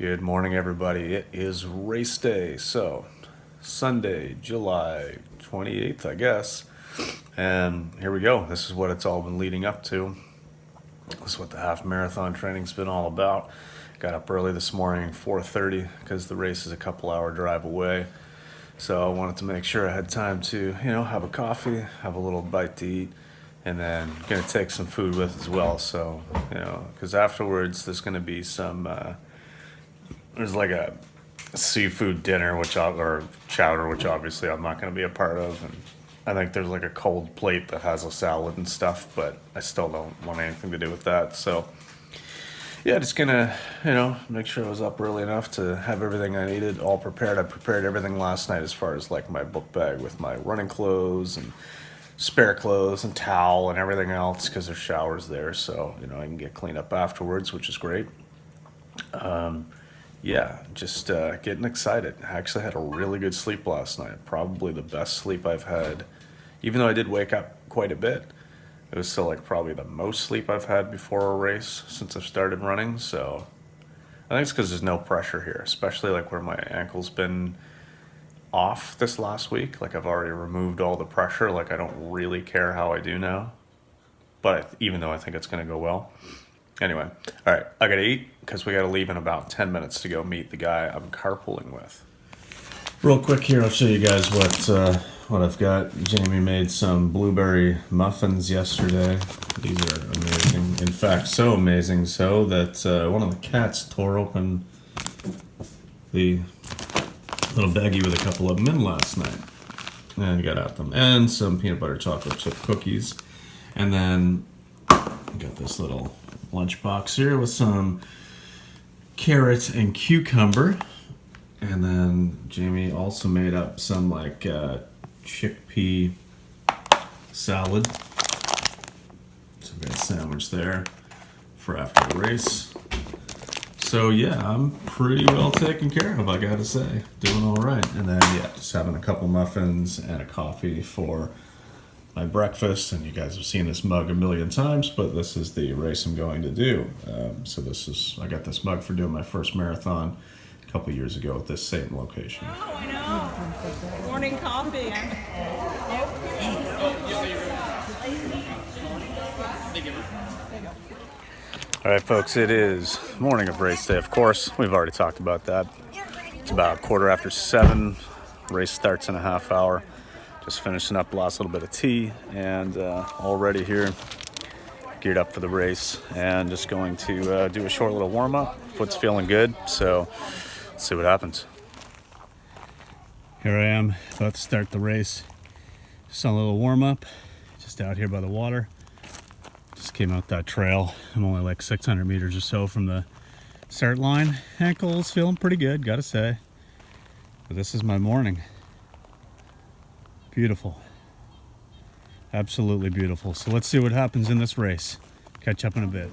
Good morning, everybody. It is race day. So, Sunday, July 28th, I guess. And here we go. This is what it's all been leading up to. This is what the half marathon training's been all about. Got up early this morning, 4:30, because the race is a couple-hour drive away. So I wanted to make sure I had time to, have a coffee, have a little bite to eat, and then gonna take some food with as well. So, because afterwards there's gonna be some, there's like a seafood dinner, or chowder, which obviously I'm not gonna be a part of, and I think there's like a cold plate that has a salad and stuff, but I still don't want anything to do with that. So, yeah, just gonna, make sure I was up early enough to have everything I needed all prepared. I prepared everything last night as far as like my book bag with my running clothes and spare clothes and towel and everything else because there's showers there. So, I can get cleaned up afterwards, which is great. Yeah, just getting excited. I actually had a really good sleep last night. Probably the best sleep I've had. Even though I did wake up quite a bit, it was still like probably the most sleep I've had before a race since I've started running. So I think it's because there's no pressure here, especially like where my ankle's been off this last week. Like I've already removed all the pressure. Like I don't really care how I do now. But even though I think it's going to go well. Anyway, all right, I got to eat because we got to leave in about 10 minutes to go meet the guy I'm carpooling with. Real quick here, I'll show you guys what I've got. Jamie made some blueberry muffins yesterday. These are amazing. In fact, so amazing so that one of the cats tore open the little baggie with a couple of them in last night. And got out them. And some peanut butter chocolate chip cookies. And then got this little lunchbox here with some carrot and cucumber. And then Jamie also made up some like chickpea salad. So we got a sandwich there for after the race. So yeah, I'm pretty well taken care of, I gotta say. Doing all right. And then just having a couple muffins and a coffee for my breakfast. And you guys have seen this mug a million times, but this is the race I'm going to do. I got this mug for doing my first marathon a couple years ago at this same location. Oh, I know. Morning coffee. All right, folks, it is morning of race day, of course. We've already talked about that. It's about 7:15. Race starts in a half hour. Just finishing up last little bit of tea and already here, geared up for the race and just going to do a short little warm-up. Foot's feeling good, so let's see what happens. Here I am, about to start the race. Just on a little warm-up, just out here by the water. Just came out that trail. I'm only like 600 meters or so from the start line. Ankle's feeling pretty good, gotta say. But this is my morning. Beautiful. Absolutely beautiful. So let's see what happens in this race. Catch up in a bit.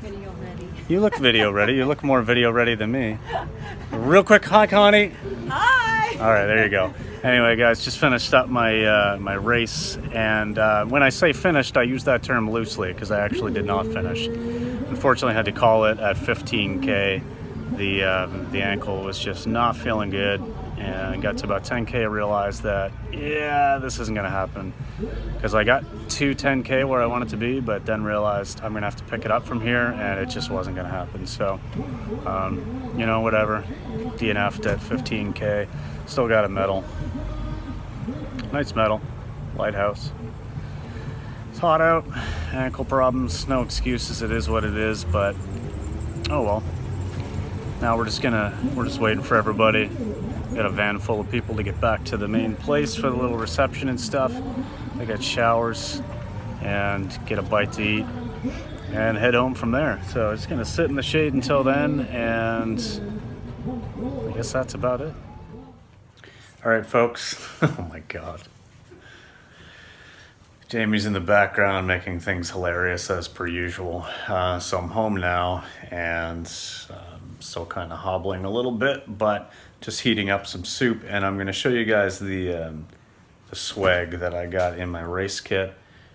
Video ready. You look video ready. You look more video ready than me. Real quick, hi Connie. Hi! All right, there you go. Anyway, guys, just finished up my my race, and when I say finished, I use that term loosely because I actually did not finish. Unfortunately, I had to call it at 15K. The ankle was just not feeling good, and got to about 10K. I realized that this isn't gonna happen because I got to 10K where I wanted to be, but then realized I'm gonna have to pick it up from here, and it just wasn't gonna happen. So, whatever. DNF'd at 15K. Still got a medal. Nice medal. Lighthouse. It's hot out. Ankle problems. No excuses. It is what it is. But oh well. Now we're just waiting for everybody. Got a van full of people to get back to the main place for the little reception and stuff. I got showers and get a bite to eat and head home from there. So just gonna sit in the shade until then, and I guess that's about it. All right, folks. Oh my God. Jamie's in the background making things hilarious as per usual. So I'm home now and still kind of hobbling a little bit, but just heating up some soup. And I'm going to show you guys the swag that I got in my race kit.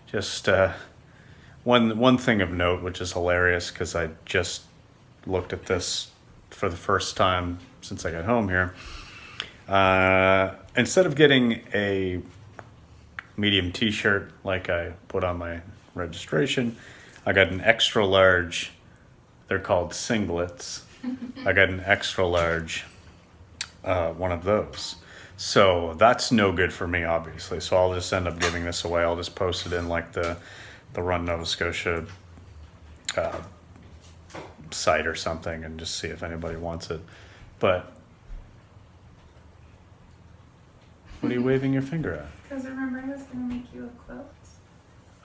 Just one thing of note, which is hilarious because I just looked at this for the first time since I got home here. Instead of getting a medium t-shirt like I put on my registration, I got an extra large. They're called singlets. I got an extra large one of those. So that's no good for me, obviously. So I'll just end up giving this away. I'll just post it in like the Run Nova Scotia site or something and just see if anybody wants it. But what are you waving your finger at? Because remember, I was going to make you a quilt.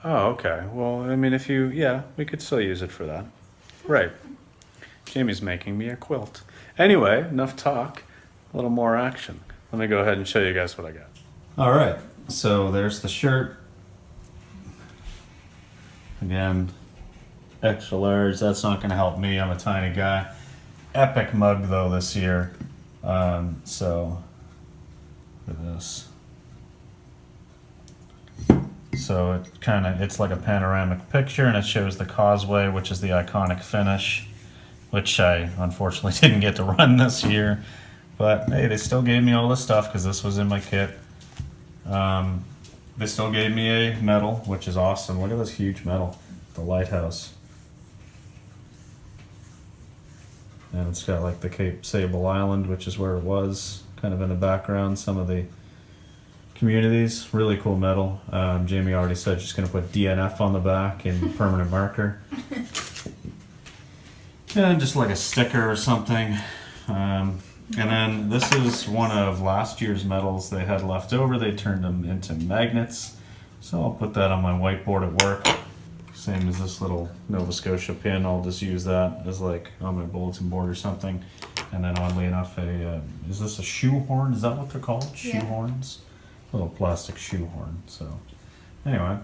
Oh, okay. Well, I mean, we could still use it for that. Right. Jamie's making me a quilt. Anyway, enough talk. A little more action. Let me go ahead and show you guys what I got. All right. So there's the shirt. Again, extra large. That's not going to help me. I'm a tiny guy. Epic mug though this year. So look at this. So it's like a panoramic picture, and it shows the causeway, which is the iconic finish, which I unfortunately didn't get to run this year. But hey, they still gave me all this stuff because this was in my kit. They still gave me a medal, which is awesome. Look at this huge medal, the lighthouse. And it's got like the Cape Sable Island, which is where it was, kind of in the background, some of the communities. Really cool medal. Jamie already said she's going to put DNF on the back in permanent marker. And just like a sticker or something. And then this is one of last year's medals they had left over. They turned them into magnets. So I'll put that on my whiteboard at work. Same as this little Nova Scotia pin. I'll just use that as like on my bulletin board or something. And then oddly enough, is this a shoehorn? Is that what they're called? Yeah. Shoehorns? Little plastic shoehorn. So anyway,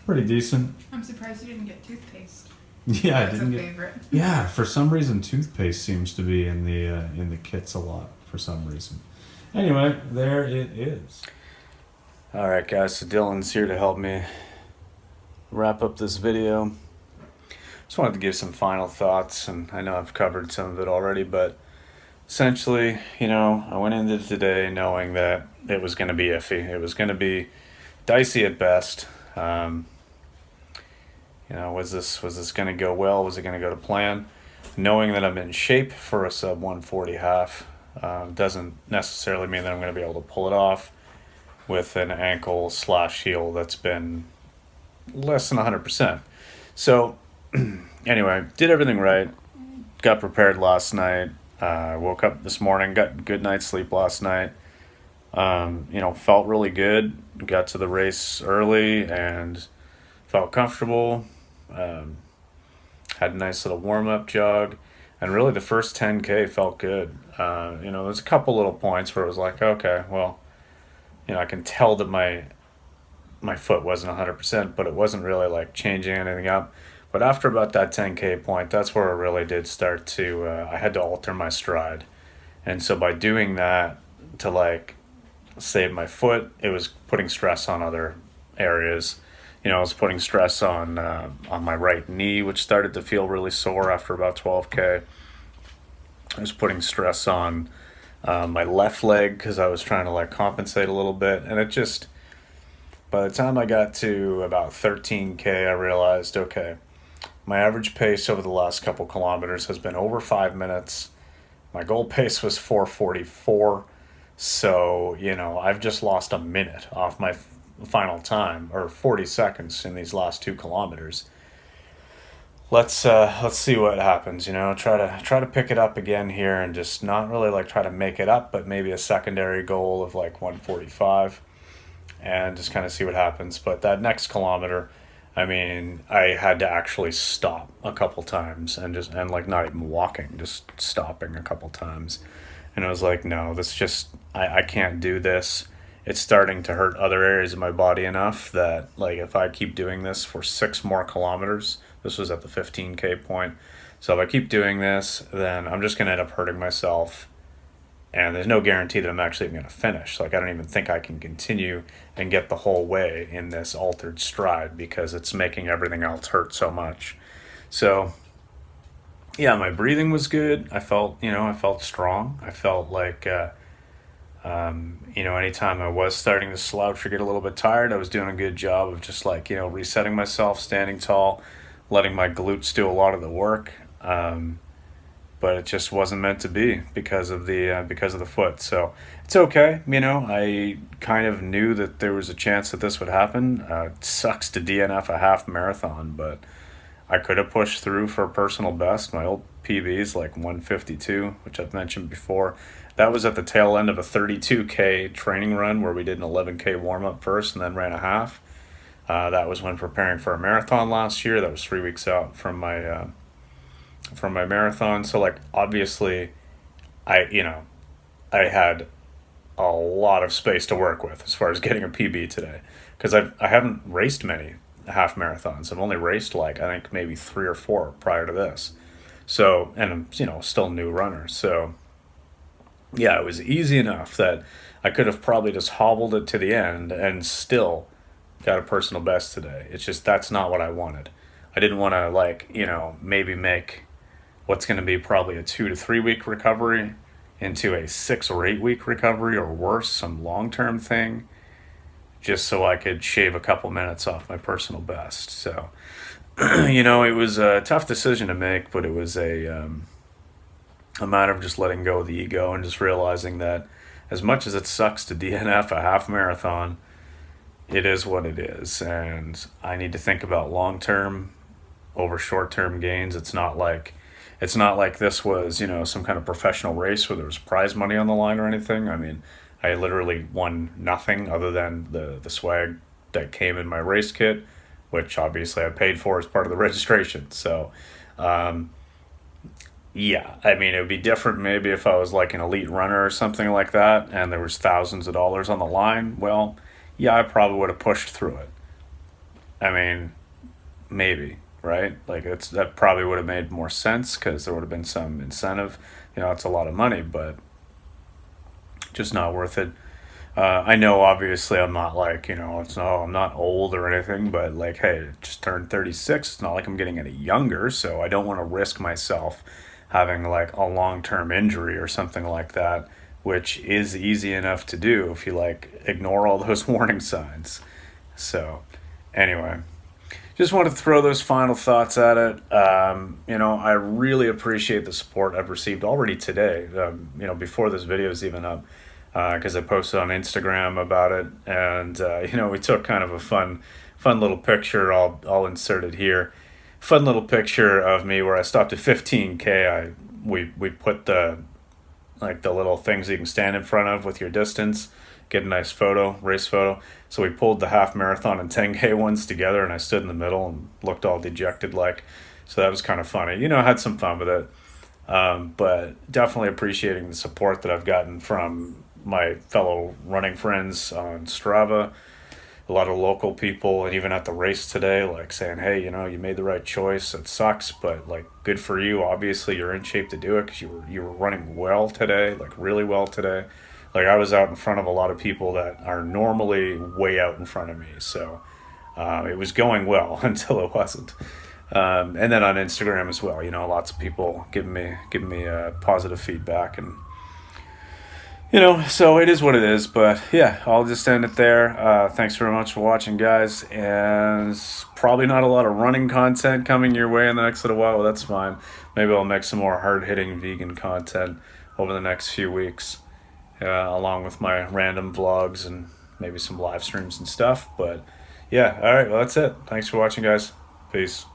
pretty decent. I'm surprised you didn't get toothpaste. Yeah, I That's didn't a get. favorite. Yeah, for some reason, toothpaste seems to be in the kits a lot for some reason. Anyway, there it is. All right, guys. So Dylan's here to help me wrap up this video. Just wanted to give some final thoughts, and I know I've covered some of it already, but essentially, I went into today knowing that it was going to be iffy. It was going to be dicey at best. Was this going to go well? Was it going to go to plan? Knowing that I'm in shape for a sub 140 half doesn't necessarily mean that I'm going to be able to pull it off with an ankle/heel that's been less than 100%. So anyway, did everything right. Got prepared last night. Woke up this morning, got a good night's sleep last night. Felt really good. Got to the race early and felt comfortable. Had a nice little warm-up jog, and really the first 10K felt good. There's a couple little points where it was like, okay, well, I can tell that my foot wasn't 100%, but it wasn't really like changing anything up. But after about that 10K point, that's where it really did start to, I had to alter my stride. And so by doing that to like save my foot, it was putting stress on other areas. I was putting stress on my right knee, which started to feel really sore after about 12K. I was putting stress on my left leg because I was trying to like compensate a little bit. And it just, by the time I got to about 13K, I realized, okay, my average pace over the last couple kilometers has been over 5 minutes. My goal pace was 4:44. So, I've just lost a minute off my final time, or 40 seconds in these last 2 kilometers. Let's see what happens. Try to pick it up again here, and just not really like try to make it up, but maybe a secondary goal of like 145, and just kind of see what happens. But that next kilometer, I had to actually stop a couple times and like not even walking, just stopping a couple times. And I was like, no, I can't do this. It's starting to hurt other areas of my body enough that like if I keep doing this for 6 more kilometers, this was at the 15K point. So if I keep doing this, then I'm just going to end up hurting myself. And there's no guarantee that I'm actually even going to finish. Like I don't even think I can continue and get the whole way in this altered stride because it's making everything else hurt so much. So yeah, my breathing was good. I felt strong. I felt like, anytime I was starting to slouch or get a little bit tired, I was doing a good job of just like, resetting myself, standing tall, letting my glutes do a lot of the work. But it just wasn't meant to be because of the foot. So it's okay. I kind of knew that there was a chance that this would happen. It sucks to DNF a half marathon, but I could have pushed through for a personal best. My old PB is like 152, which I've mentioned before. That was at the tail end of a 32K training run where we did an 11K warm up first and then ran a half. That was when preparing for a marathon last year. That was 3 weeks out from my marathon. So like obviously, I had a lot of space to work with as far as getting a PB today because I haven't raced many half marathons. I've only raced like I think maybe 3 or 4 prior to this. So and I'm still a new runner. So yeah, it was easy enough that I could have probably just hobbled it to the end and still got a personal best today. It's just that's not what I wanted. I didn't want to like maybe make what's going to be probably a 2 to 3 week recovery into a 6 or 8 week recovery or worse, some long term thing, just so I could shave a couple minutes off my personal best. So, it was a tough decision to make, but it was a matter of just letting go of the ego and just realizing that as much as it sucks to DNF a half marathon, it is what it is. And I need to think about long term over short term gains. It's not like this was, some kind of professional race where there was prize money on the line or anything. I mean, I literally won nothing other than the swag that came in my race kit, which obviously I paid for as part of the registration. So, yeah, I mean, it would be different maybe if I was like an elite runner or something like that and there was thousands of dollars on the line. Well, yeah, I probably would have pushed through it. I mean, maybe, right? Like that probably would have made more sense because there would have been some incentive. It's a lot of money, but just not worth it. I know obviously I'm not like, I'm not old or anything, but like, hey, I just turned 36. It's not like I'm getting any younger, so I don't want to risk myself having like a long-term injury or something like that, which is easy enough to do if you like ignore all those warning signs. So, anyway, just wanted to throw those final thoughts at it. I really appreciate the support I've received already today. Before this video is even up, because I posted on Instagram about it, and we took kind of a fun little picture. I'll insert it here. Fun little picture of me where I stopped at 15K. We put the little things you can stand in front of with your distance, get a nice race photo. So we pulled the half marathon and 10K ones together, and I stood in the middle and looked all dejected like. So that was kind of funny. I had some fun with it. But definitely appreciating the support that I've gotten from my fellow running friends on Strava, a lot of local people, and even at the race today, like saying, hey, you made the right choice. It sucks, but like good for you. Obviously you're in shape to do it because you were running well today, like really well today. Like I was out in front of a lot of people that are normally way out in front of me. So it was going well until it wasn't. And then on Instagram as well, lots of people giving me positive feedback, and so it is what it is. But yeah, I'll just end it there. Thanks very much for watching, guys, and probably not a lot of running content coming your way in the next little while. Well, that's fine. Maybe I'll make some more hard-hitting vegan content over the next few weeks, along with my random vlogs and maybe some live streams and stuff. But yeah, all right, well, that's it. Thanks for watching, guys. Peace.